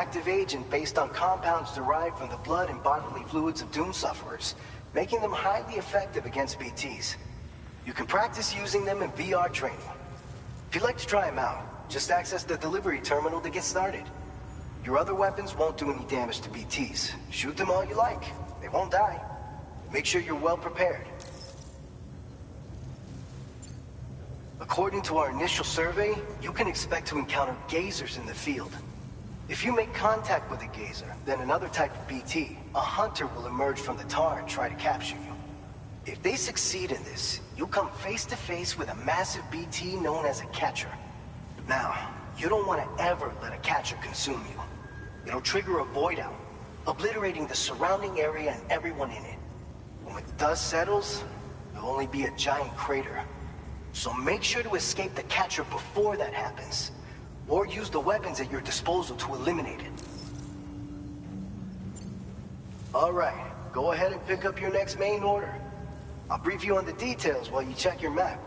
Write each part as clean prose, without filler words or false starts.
active agent based on compounds derived from the blood and bodily fluids of Doom sufferers, making them highly effective against BTs. You can practice using them in VR training. If you'd like to try them out, just access the delivery terminal to get started. Your other weapons won't do any damage to BTs. Shoot them all you like. They won't die. Make sure you're well prepared. According to our initial survey, you can expect to encounter gazers in the field. If you make contact with a gazer, then another type of BT, a hunter will emerge from the tar and try to capture you. If they succeed in this, you'll come face to face with a massive BT known as a catcher. Now, you don't want to ever let a catcher consume you. It'll trigger a void out, obliterating the surrounding area and everyone in it. When the dust settles, there'll only be a giant crater. So make sure to escape the catcher before that happens, or use the weapons at your disposal to eliminate it. Alright, go ahead and pick up your next main order. I'll brief you on the details while you check your map.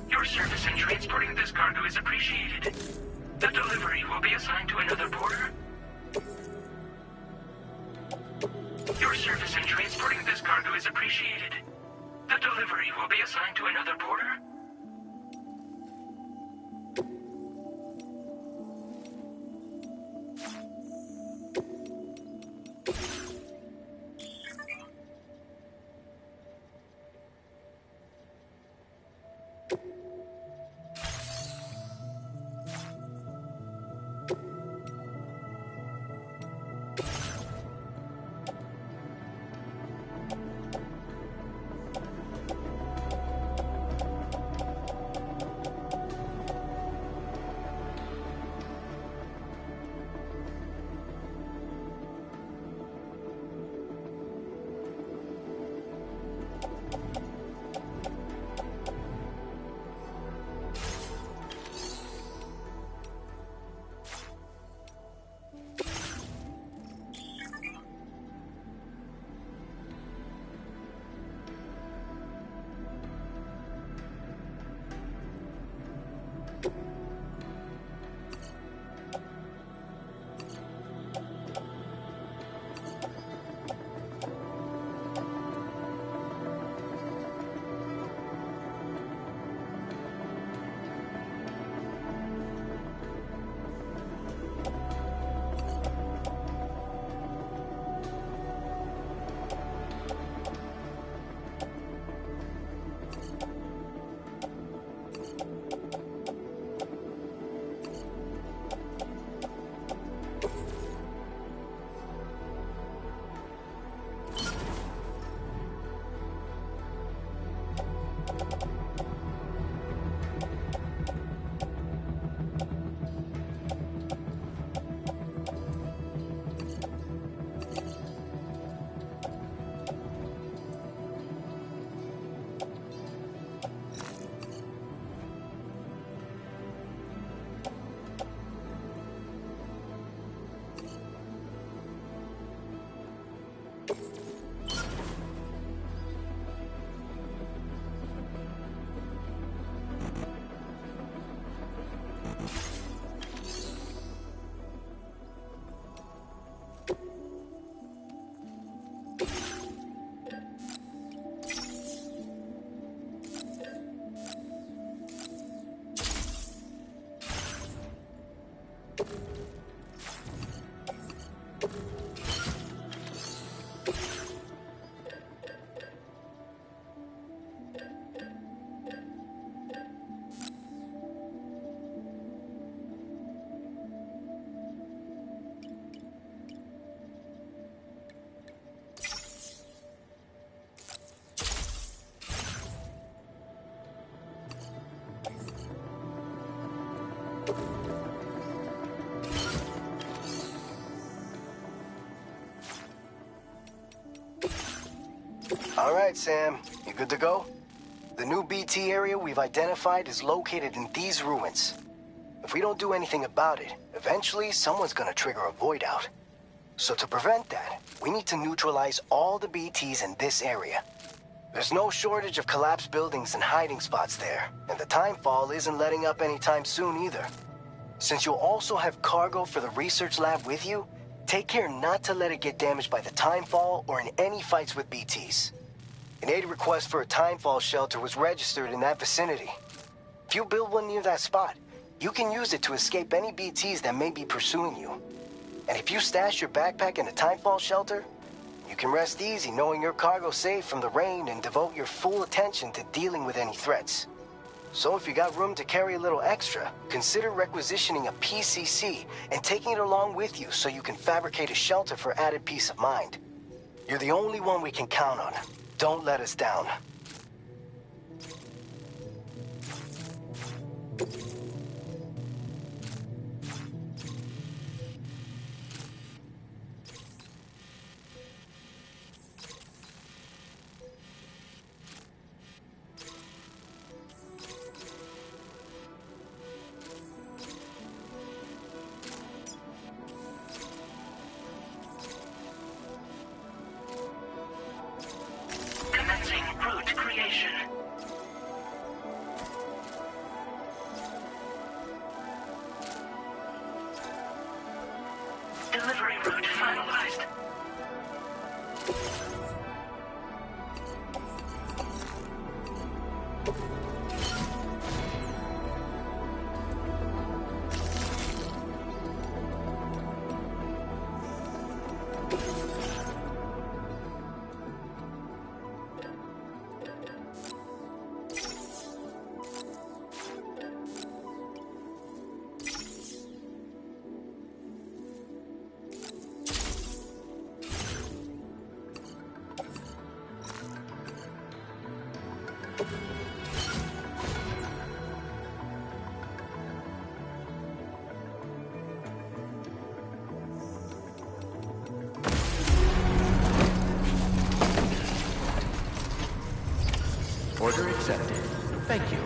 Your service in transporting this cargo is appreciated. The delivery will be assigned to another porter. Your service in transporting this cargo is appreciated. The delivery will be assigned to another porter. All right, Sam. You good to go? The new BT area we've identified is located in these ruins. If we don't do anything about it, eventually someone's gonna trigger a void out. So to prevent that, we need to neutralize all the BTs in this area. There's no shortage of collapsed buildings and hiding spots there, and the timefall isn't letting up anytime soon either. Since you'll also have cargo for the research lab with you, take care not to let it get damaged by the timefall or in any fights with BTs. An aid request for a timefall shelter was registered in that vicinity. If you build one near that spot, you can use it to escape any BTs that may be pursuing you. And if you stash your backpack in a timefall shelter, you can rest easy knowing your cargo's safe from the rain and devote your full attention to dealing with any threats. So if you got room to carry a little extra, consider requisitioning a PCC and taking it along with you so you can fabricate a shelter for added peace of mind. You're the only one we can count on. Don't let us down. Commencing route creation. Delivery route finalized. Order accepted. Thank you.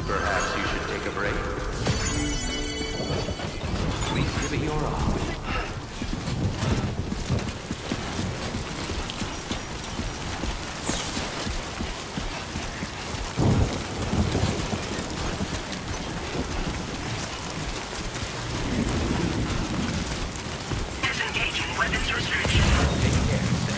Perhaps you should take a break. Please give it your all. Disengaging weapons restriction. Take care, sir.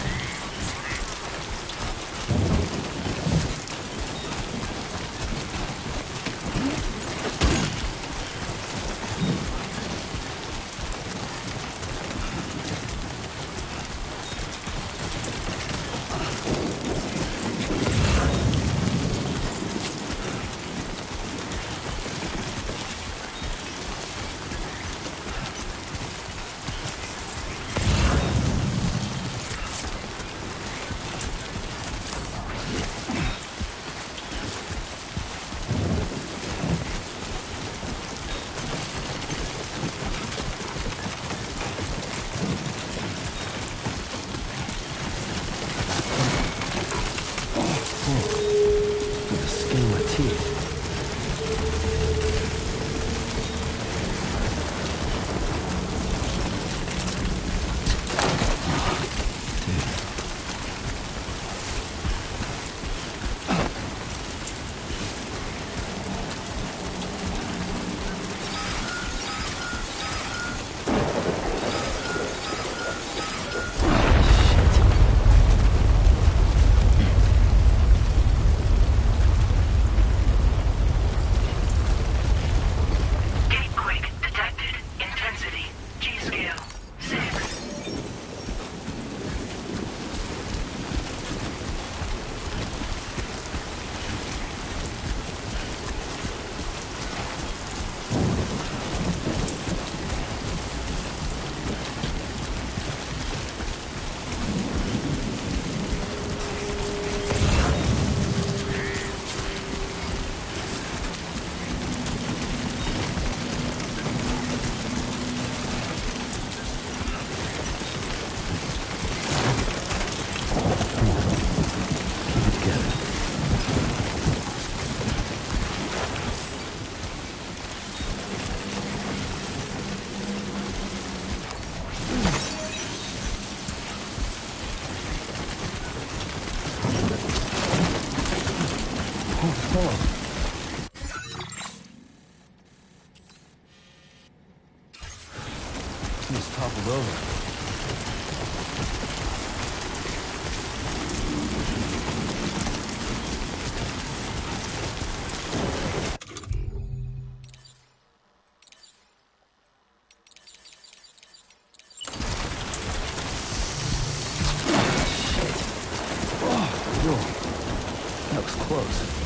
He's toppled over. That was close.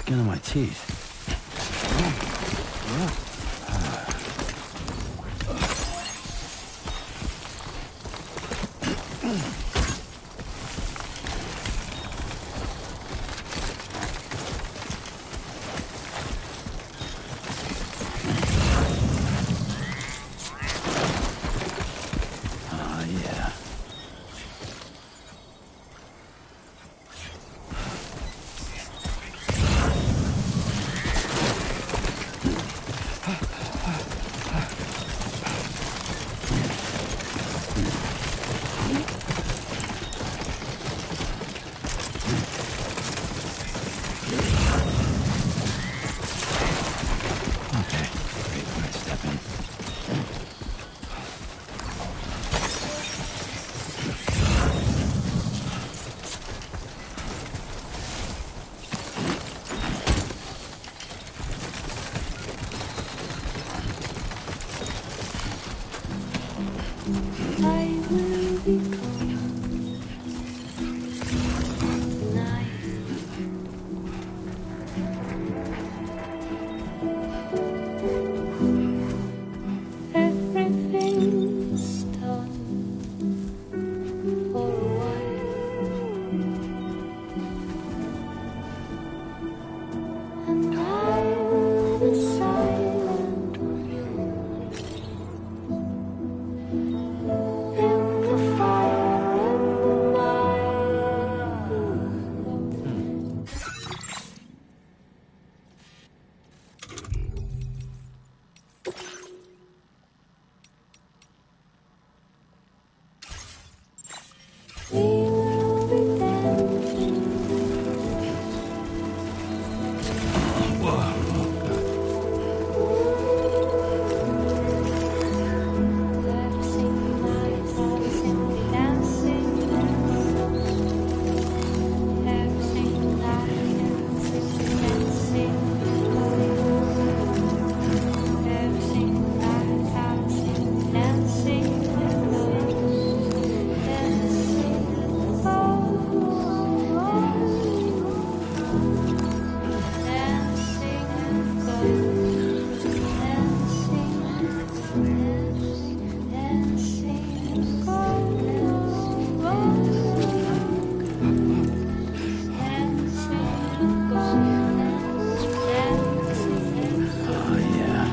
skin on my teeth. Yeah. Okay, great. Let's step in. I will be gone tonight. Everything's done for a while, and I will be silent with you in the fire and the night. We will be dancing, dancing lights, dancing, dancing, dancing lights, dancing, dancing, dancing lights, dancing, dancing, Oh, yeah.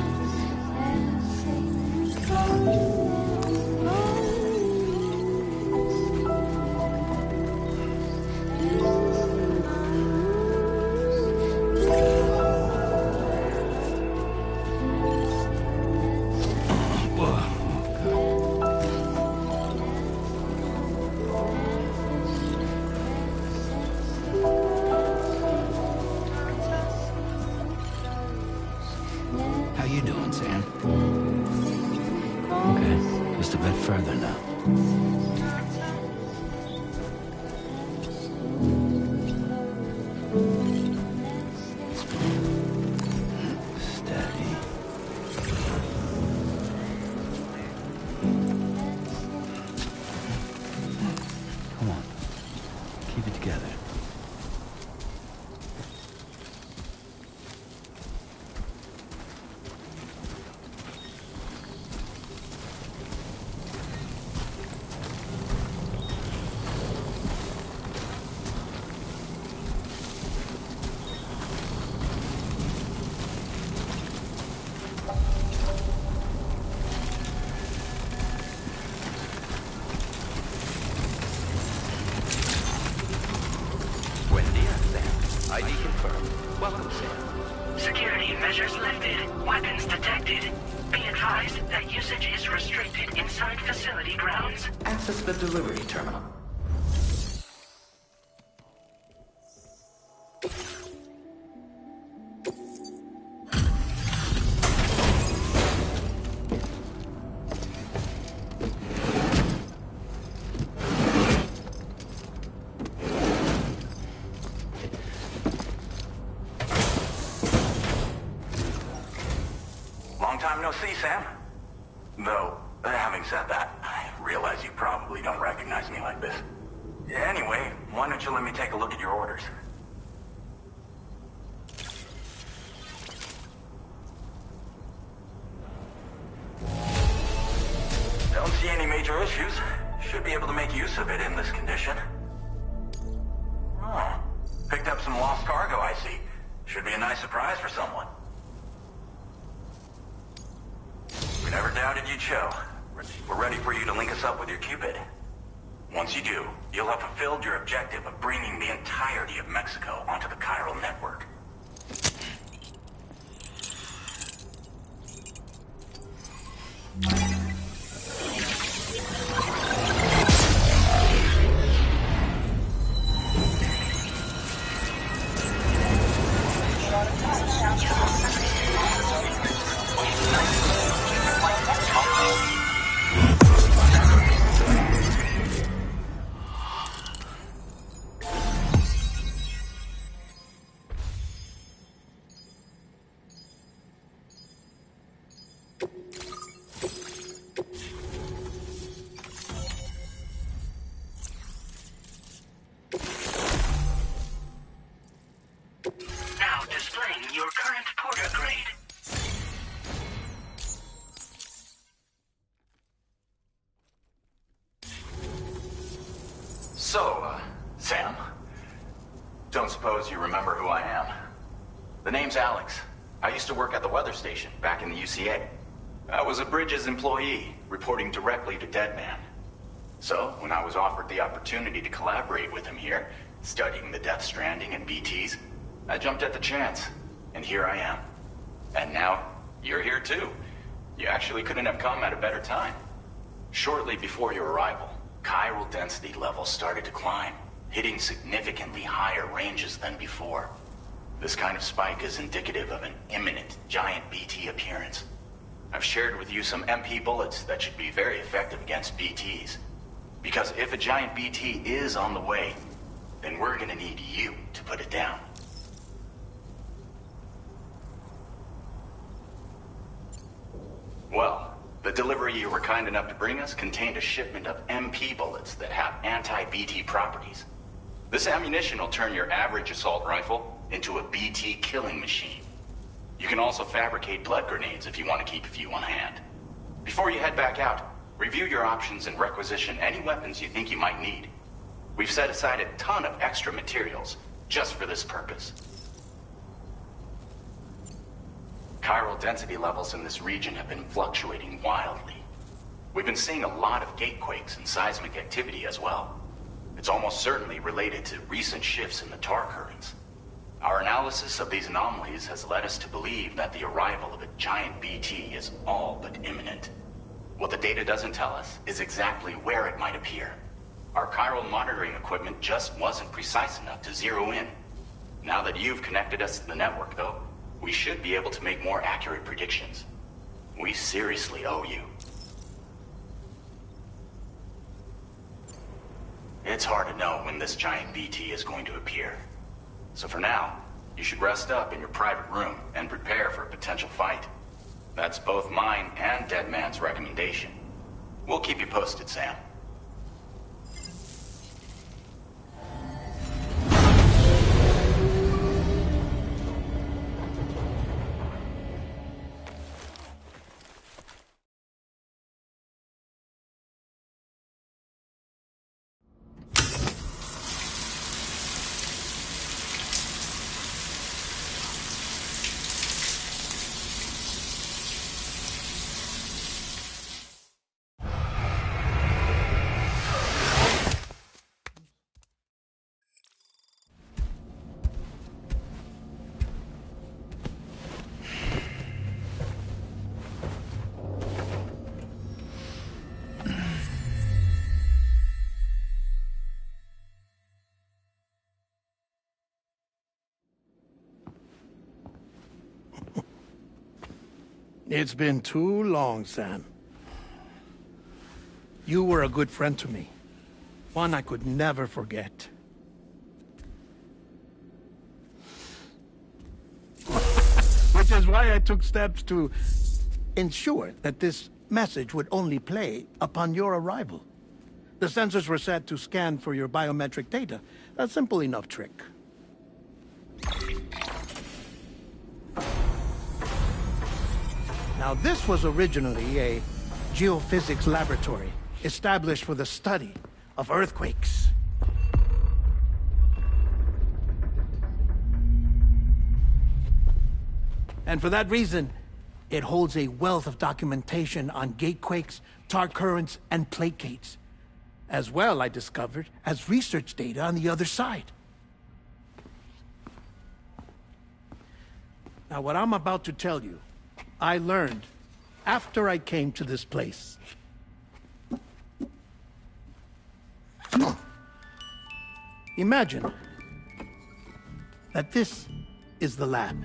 How you doing, Sam? Okay, just a bit further now. Steady. Come on. Keep it together. Buen dia, Sam. ID confirmed. Welcome, Sam. Security measures lifted. Weapons detected. Be advised that usage is restricted inside facility grounds. Access the delivery terminal. Long time no see, Sam. Though, having said that, I realize you probably don't recognize me like this. Anyway, why don't you let me take a look at your orders? see any major issues. Should be able to make use of it in this condition. Oh, picked up some lost cargo, I see. Should be a nice surprise for someone. We never doubted you'd show. We're ready for you to link us up with your Cupid. Once you do, you'll have fulfilled your objective of bringing the entirety of Mexico onto the chiral network. Now displaying your current porter grade. So, Sam, don't suppose you remember who I am? The name's Alex. I used to work at the weather station back in the UCA. I was a Bridges employee, reporting directly to Deadman. So, when I was offered the opportunity to collaborate with him here, studying the Death Stranding and BTs, I jumped at the chance, and here I am. And now, you're here too. You actually couldn't have come at a better time. Shortly before your arrival, chiral density levels started to climb, hitting significantly higher ranges than before. This kind of spike is indicative of an imminent giant BT appearance. I've shared with you some MP bullets that should be very effective against BTs. Because if a giant BT is on the way, then we're gonna need you to put it down. Well, the delivery you were kind enough to bring us contained a shipment of MP bullets that have anti-BT properties. This ammunition will turn your average assault rifle into a BT killing machine. You can also fabricate blood grenades if you want to keep a few on hand. Before you head back out, review your options and requisition any weapons you think you might need. We've set aside a ton of extra materials just for this purpose. Chiral density levels in this region have been fluctuating wildly. We've been seeing a lot of gatequakes and seismic activity as well. It's almost certainly related to recent shifts in the tar currents. Our analysis of these anomalies has led us to believe that the arrival of a giant BT is all but imminent. What the data doesn't tell us is exactly where it might appear. Our chiral monitoring equipment just wasn't precise enough to zero in. Now that you've connected us to the network, though, we should be able to make more accurate predictions. We seriously owe you. It's hard to know when this giant BT is going to appear. So for now, you should rest up in your private room and prepare for a potential fight. That's both mine and Deadman's recommendation. We'll keep you posted, Sam. It's been too long, Sam. You were a good friend to me. One I could never forget. Which is why I took steps to ensure that this message would only play upon your arrival. The sensors were set to scan for your biometric data. A simple enough trick. Now, this was originally a geophysics laboratory established for the study of earthquakes. And for that reason, it holds a wealth of documentation on gatequakes, tar currents, and plate gates. As well, I discovered, as research data on the other side. Now, what I'm about to tell you, I learned after I came to this place. Imagine that this is the lab.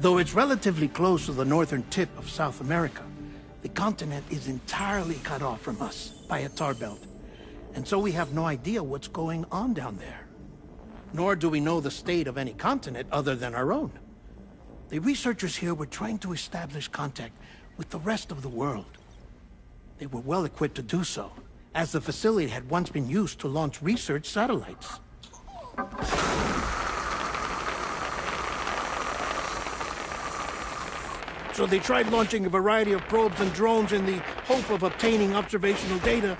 Though it's relatively close to the northern tip of South America, the continent is entirely cut off from us by a tar belt. And so we have no idea what's going on down there. Nor do we know the state of any continent other than our own. The researchers here were trying to establish contact with the rest of the world. They were well equipped to do so, as the facility had once been used to launch research satellites. So they tried launching a variety of probes and drones in the hope of obtaining observational data,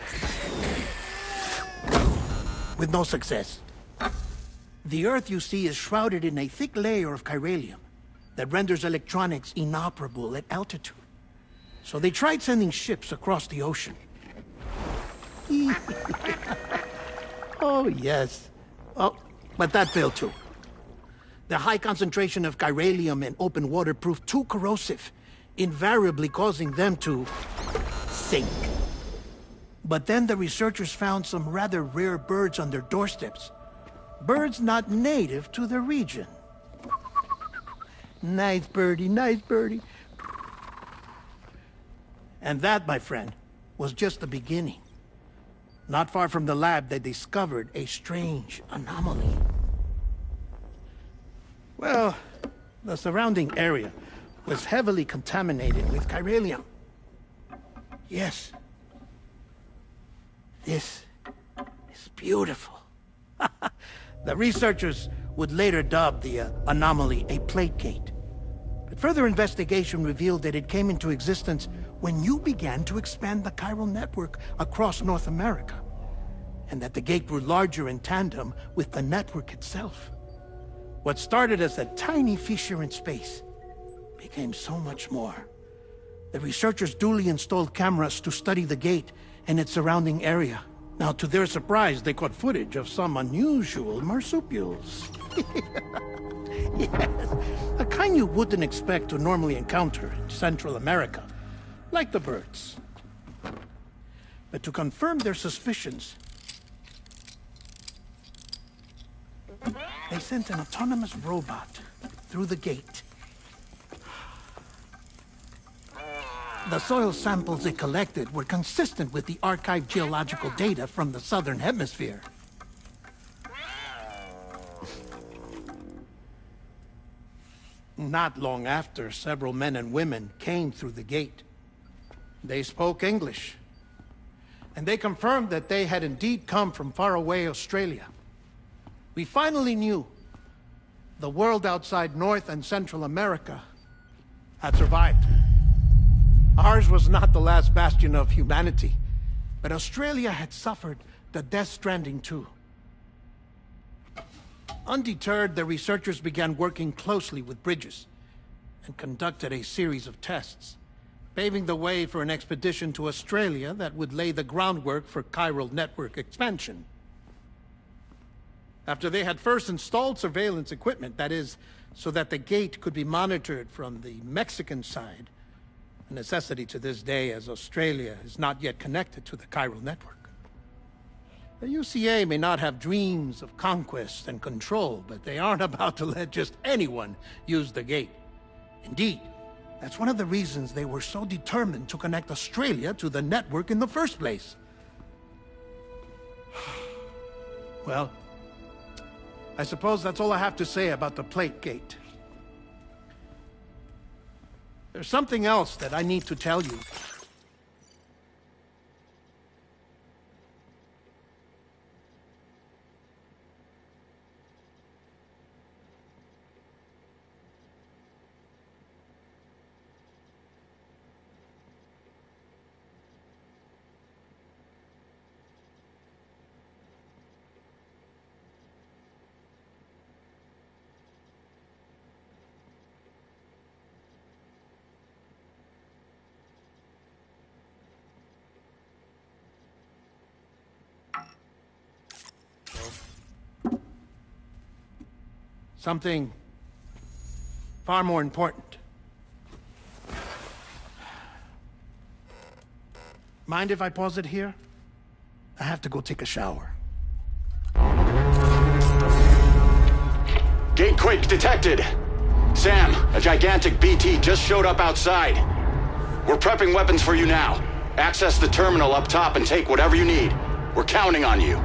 with no success. The Earth, you see, is shrouded in a thick layer of chiralium that renders electronics inoperable at altitude. So they tried sending ships across the ocean. Oh, yes. Oh, but that failed too. The high concentration of chiralium in open water proved too corrosive, invariably causing them to sink. But then the researchers found some rather rare birds on their doorsteps. Birds not native to the region. Nice birdie, nice birdie. And that, my friend, was just the beginning. Not far from the lab, they discovered a strange anomaly. Well, the surrounding area was heavily contaminated with chiralium. Yes. This is beautiful. The researchers would later dub the anomaly a plate gate. But further investigation revealed that it came into existence when you began to expand the chiral network across North America, and that the gate grew larger in tandem with the network itself. What started as a tiny fissure in space became so much more. The researchers duly installed cameras to study the gate and its surrounding area. Now, to their surprise, they caught footage of some unusual marsupials. Yes, a kind you wouldn't expect to normally encounter in Central America, like the birds. But to confirm their suspicions, they sent an autonomous robot through the gate. The soil samples it collected were consistent with the archived geological data from the southern hemisphere. Not long after, several men and women came through the gate. They spoke English, and they confirmed that they had indeed come from faraway Australia. We finally knew the world outside North and Central America had survived. Ours was not the last bastion of humanity, but Australia had suffered the death stranding too. Undeterred, the researchers began working closely with Bridges and conducted a series of tests, paving the way for an expedition to Australia that would lay the groundwork for chiral network expansion. After they had first installed surveillance equipment, that is, so that the gate could be monitored from the Mexican side, a necessity to this day as Australia is not yet connected to the chiral network. The UCA may not have dreams of conquest and control, but they aren't about to let just anyone use the gate. Indeed, that's one of the reasons they were so determined to connect Australia to the network in the first place. Well, I suppose that's all I have to say about the plate gate. There's something else that I need to tell you. Something far more important. Mind if I pause it here? I have to go take a shower. Gate quake detected. Sam, a gigantic BT just showed up outside. We're prepping weapons for you now. Access the terminal up top and take whatever you need. We're counting on you.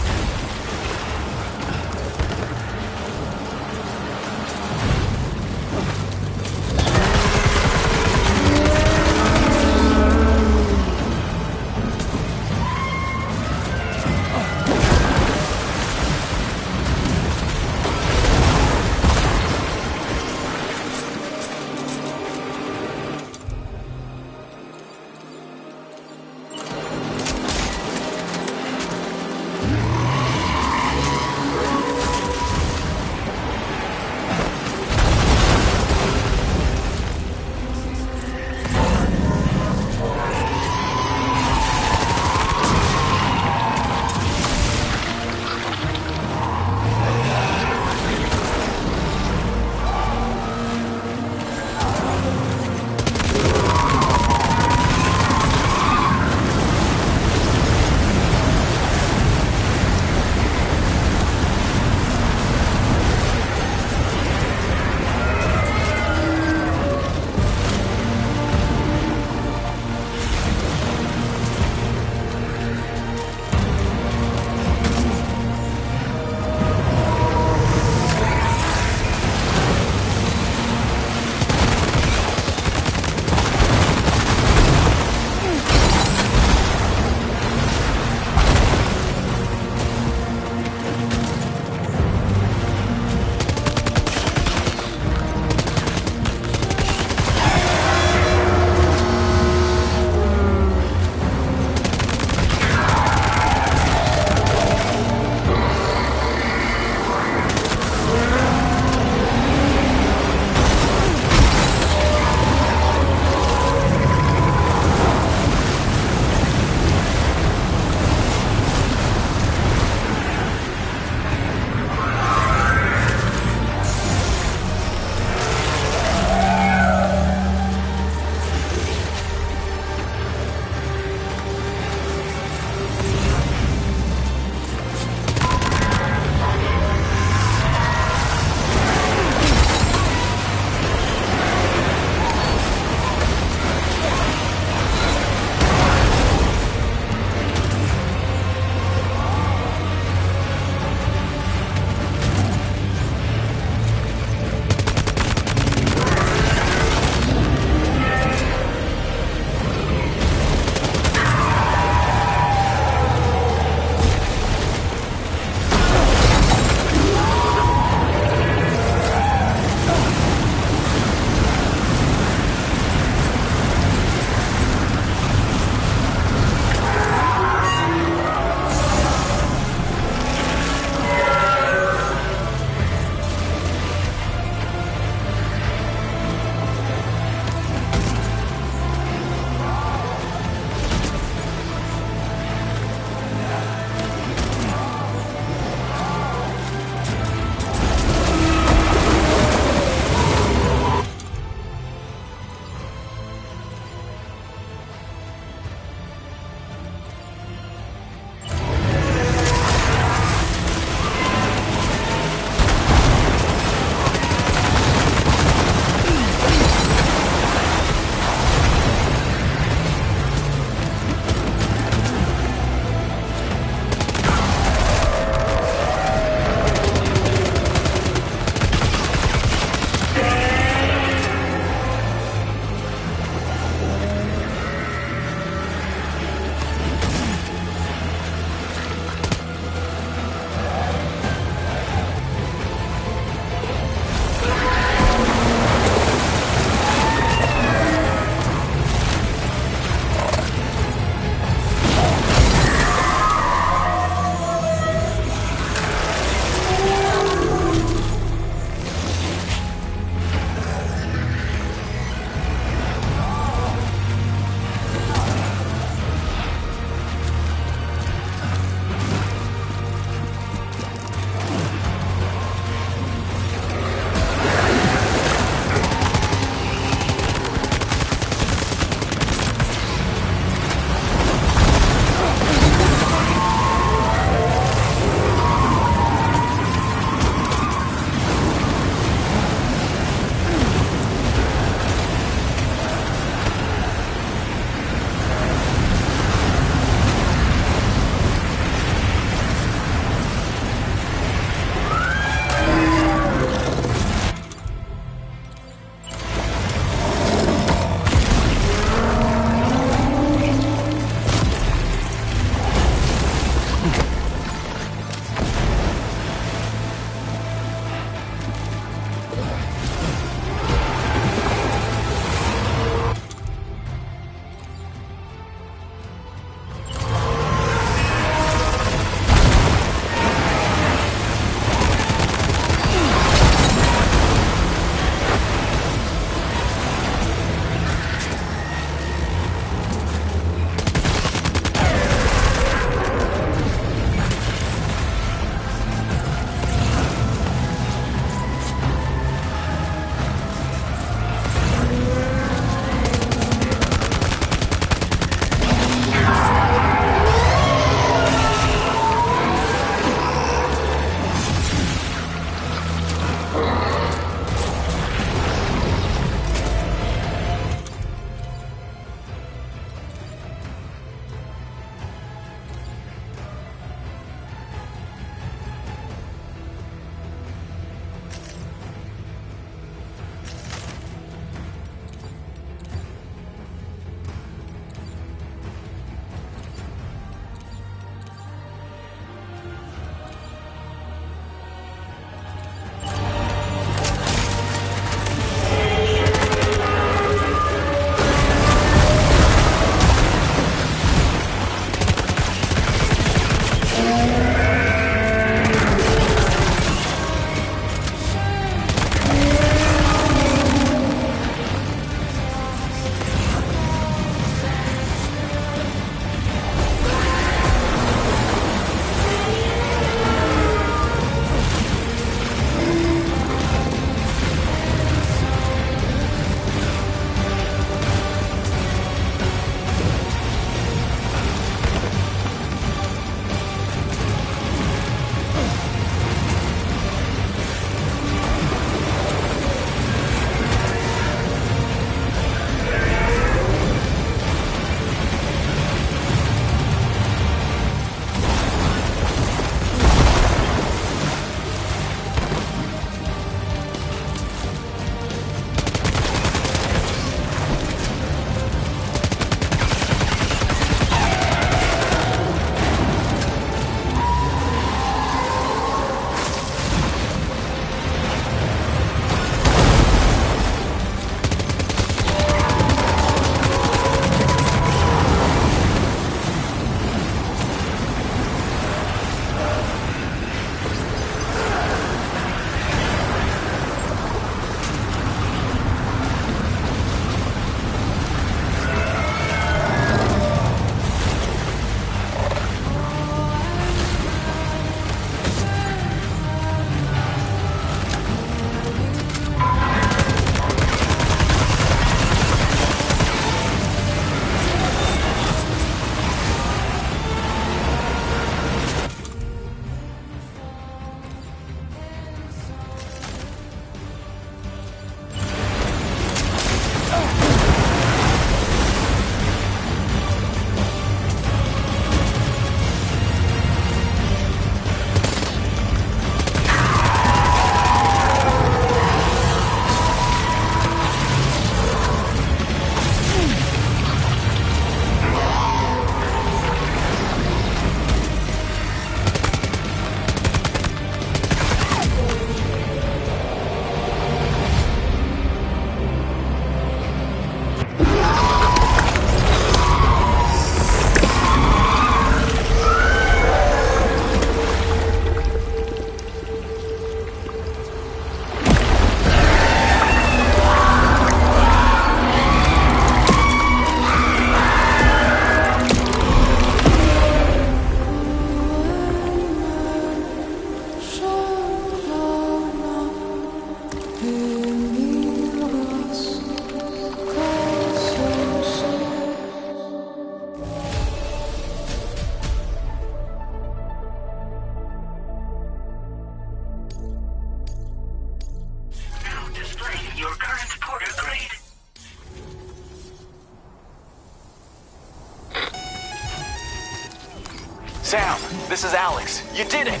Sam, this is Alex. You did it!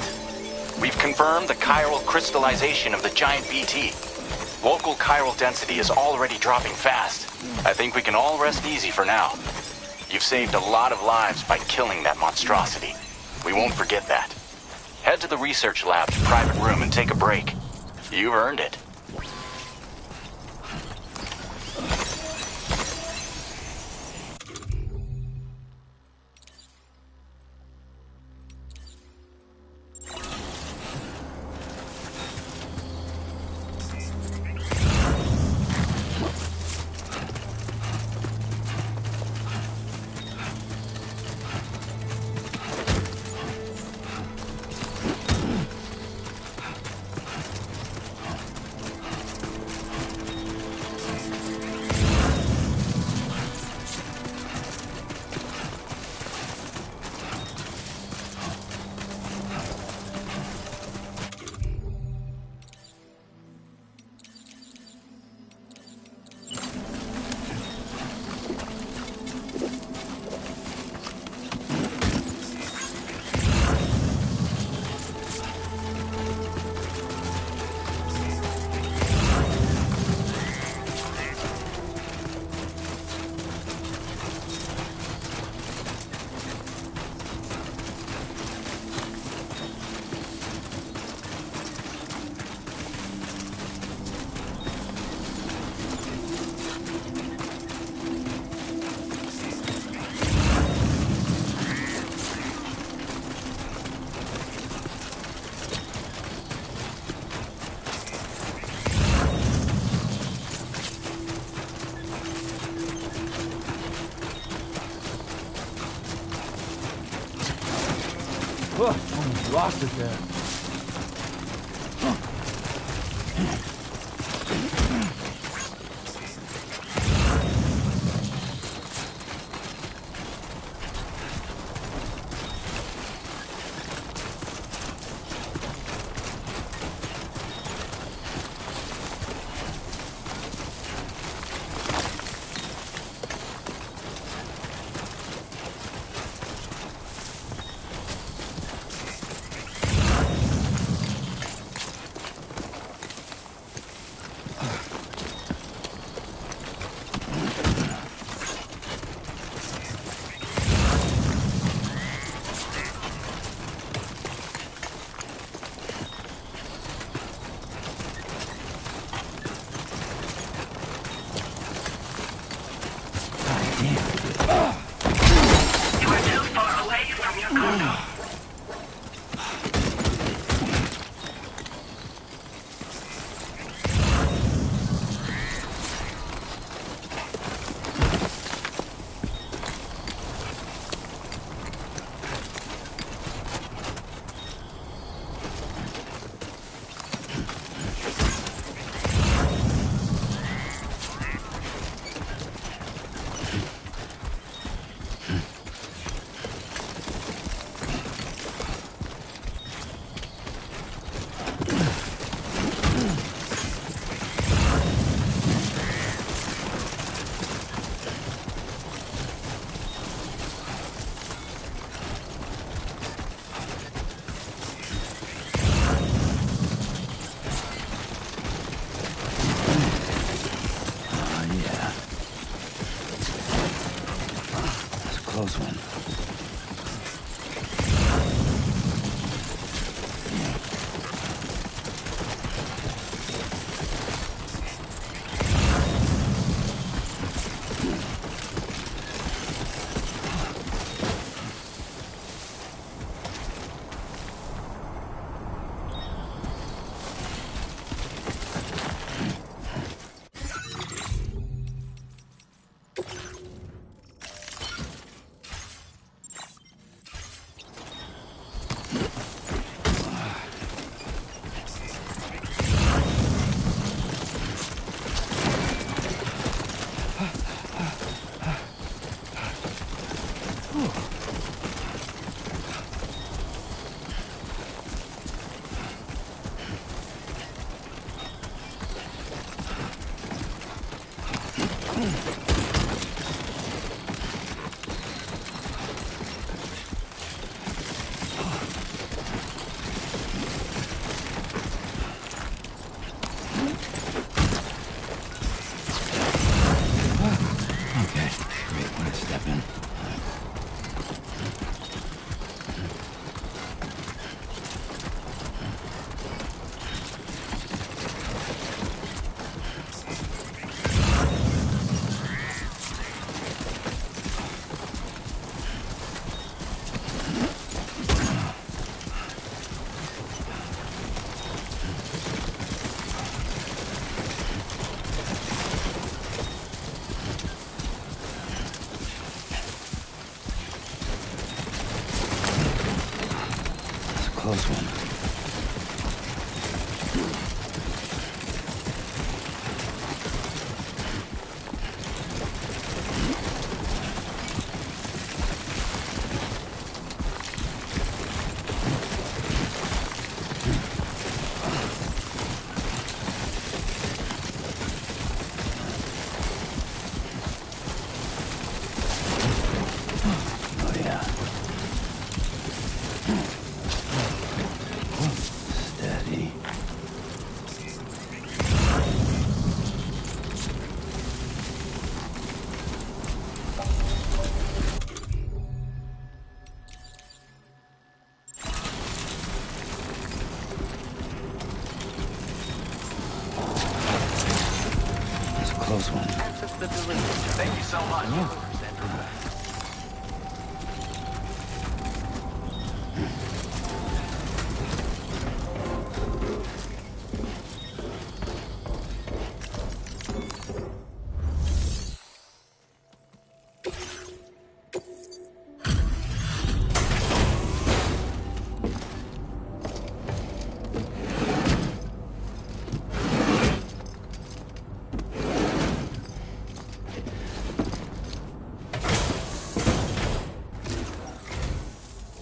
We've confirmed the chiral crystallization of the giant BT. Local chiral density is already dropping fast. I think we can all rest easy for now. You've saved a lot of lives by killing that monstrosity. We won't forget that. Head to the research lab's private room and take a break. You've earned it. Oh, almost lost it there. You are too far away from your cargo. close one. Close one. Thank you so much.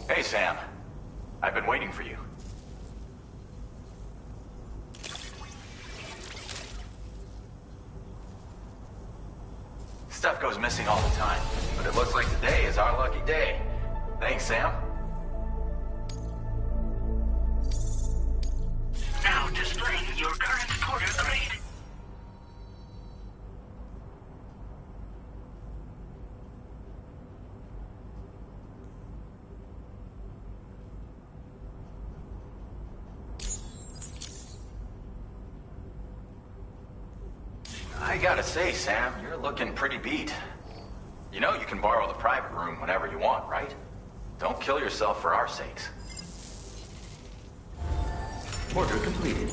Hey, Sam. I've been waiting for you. Stuff goes missing all the time, but it looks like today is our lucky day. Thanks, Sam. Now displaying your current porter grade. I gotta say, Sam, you're looking pretty beat. You know you can borrow the private room whenever you want, right? Don't kill yourself for our sakes. Order completed.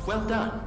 Well done.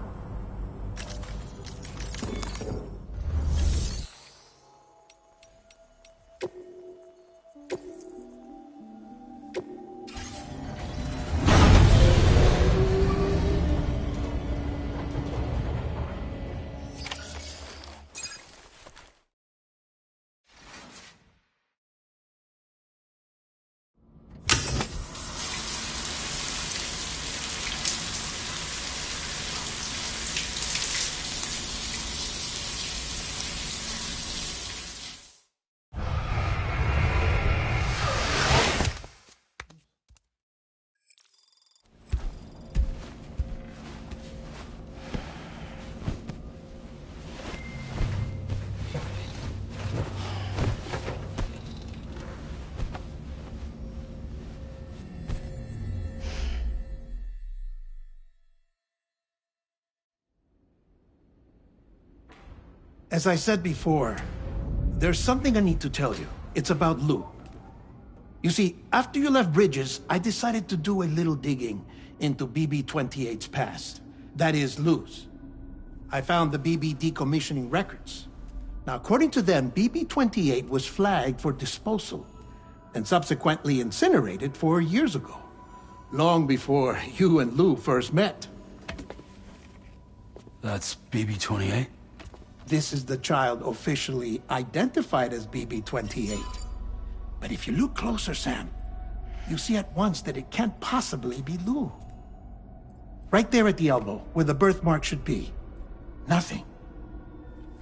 As I said before, there's something I need to tell you. It's about Lou. You see, after you left Bridges, I decided to do a little digging into BB-28's past. That is, Lou's. I found the BB decommissioning records. Now, according to them, BB-28 was flagged for disposal and subsequently incinerated 4 years ago, long before you and Lou first met. That's BB-28? This is the child officially identified as BB-28. But if you look closer, Sam, you see at once that it can't possibly be Lou. Right there at the elbow, where the birthmark should be. Nothing.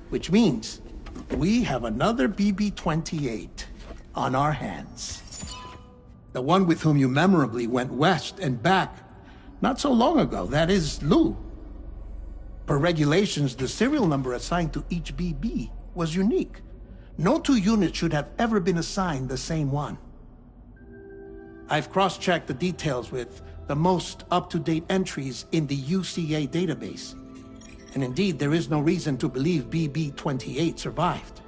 Which means we have another BB-28 on our hands. The one with whom you memorably went west and back not so long ago, that is Lou. Per regulations, the serial number assigned to each BB was unique. No two units should have ever been assigned the same one. I've cross-checked the details with the most up-to-date entries in the UCA database. And indeed, there is no reason to believe BB-28 survived.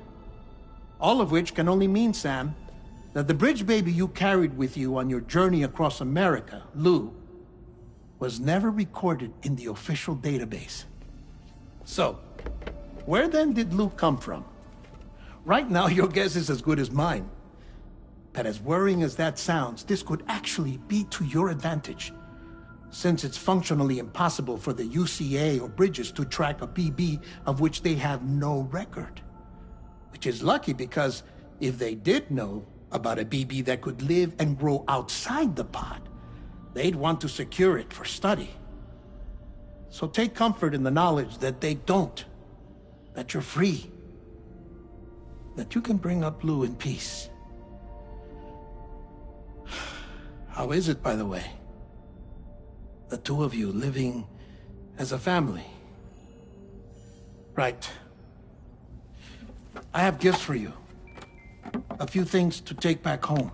All of which can only mean, Sam, that the bridge baby you carried with you on your journey across America, Lou, was never recorded in the official database. So, where then did Lou come from? Right now, your guess is as good as mine. that as worrying as that sounds, this could actually be to your advantage, since it's functionally impossible for the UCA or Bridges to track a BB of which they have no record. Which is lucky, because if they did know about a BB that could live and grow outside the pod, they'd want to secure it for study. So take comfort in the knowledge that they don't, that you're free, that you can bring up Lou in peace. How is it, by the way? The two of you living as a family? Right. I have gifts for you. A few things to take back home.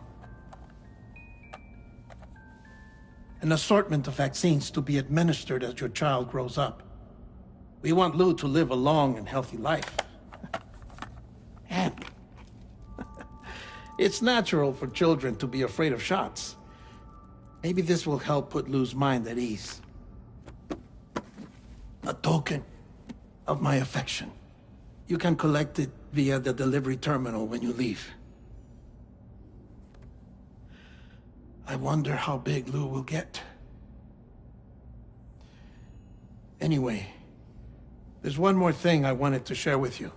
An assortment of vaccines to be administered as your child grows up. We want Lou to live a long and healthy life. And it's natural for children to be afraid of shots. Maybe this will help put Lou's mind at ease. A token of my affection. You can collect it via the delivery terminal when you leave. I wonder how big Lou will get. Anyway, there's one more thing I wanted to share with you.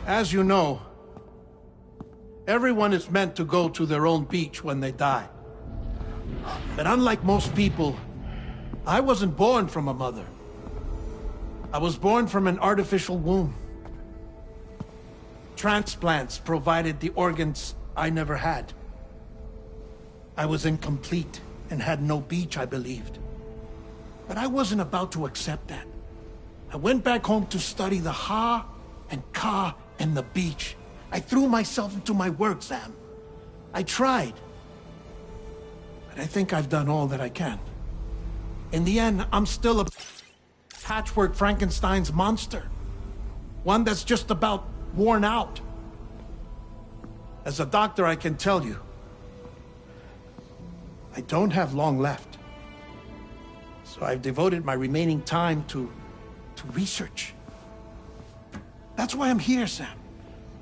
As you know, everyone is meant to go to their own beach when they die. But unlike most people, I wasn't born from a mother. I was born from an artificial womb. Transplants provided the organs I never had. I was incomplete and had no beach, I believed. But I wasn't about to accept that. I went back home to study the Ha and Ka and the beach. I threw myself into my work, Sam. I tried. But I think I've done all that I can. In the end, I'm still a patchwork Frankenstein's monster. One that's just about worn out. As a doctor, I can tell you, I don't have long left. So I've devoted my remaining time to research. That's why I'm here, Sam.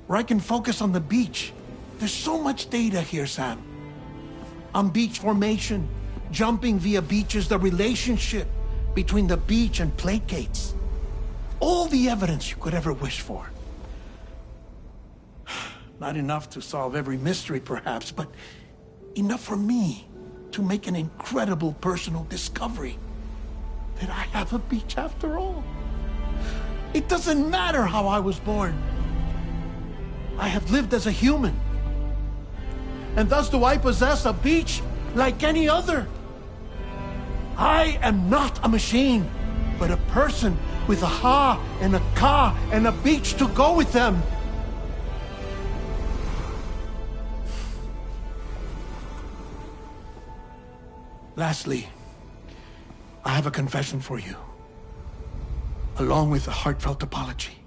Where I can focus on the beach. There's so much data here, Sam. On beach formation, jumping via beaches, the relationship between the beach and plate gates. All the evidence you could ever wish for. Not enough to solve every mystery, perhaps, but enough for me to make an incredible personal discovery. That I have a beach after all. It doesn't matter how I was born. I have lived as a human. And thus do I possess a beach like any other. I am not a machine, but a person with a Ha and a Ka and a beach to go with them. Lastly, I have a confession for you, along with a heartfelt apology.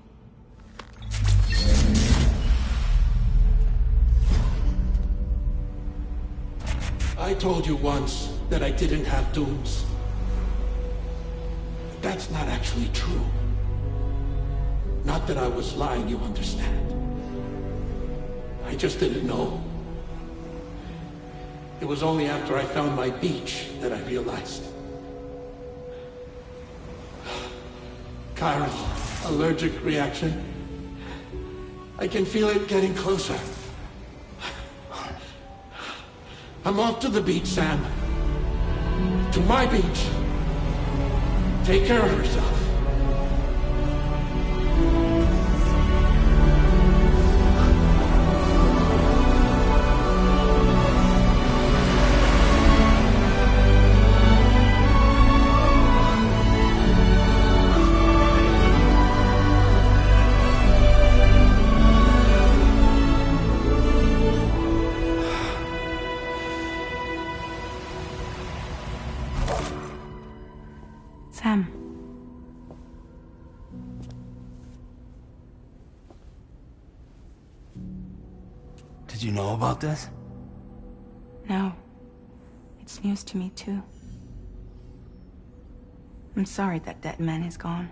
I told you once that I didn't have dooms. But that's not actually true. Not that I was lying, you understand. I just didn't know. It was only after I found my beach that I realized. Chiral allergic reaction. I can feel it getting closer. I'm off to the beach, Sam. To my beach. Take care of yourself. Sam. Did you know about this? No. It's news to me, too. I'm sorry that man is gone.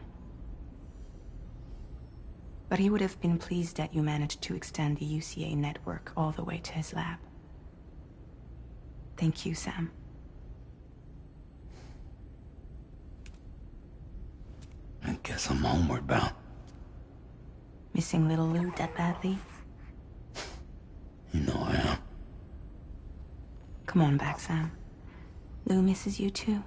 But he would have been pleased that you managed to extend the UCA network all the way to his lab. Thank you, Sam. I guess I'm homeward bound. Missing little Lou that badly? You know I am. Come on back, Sam. Lou misses you too.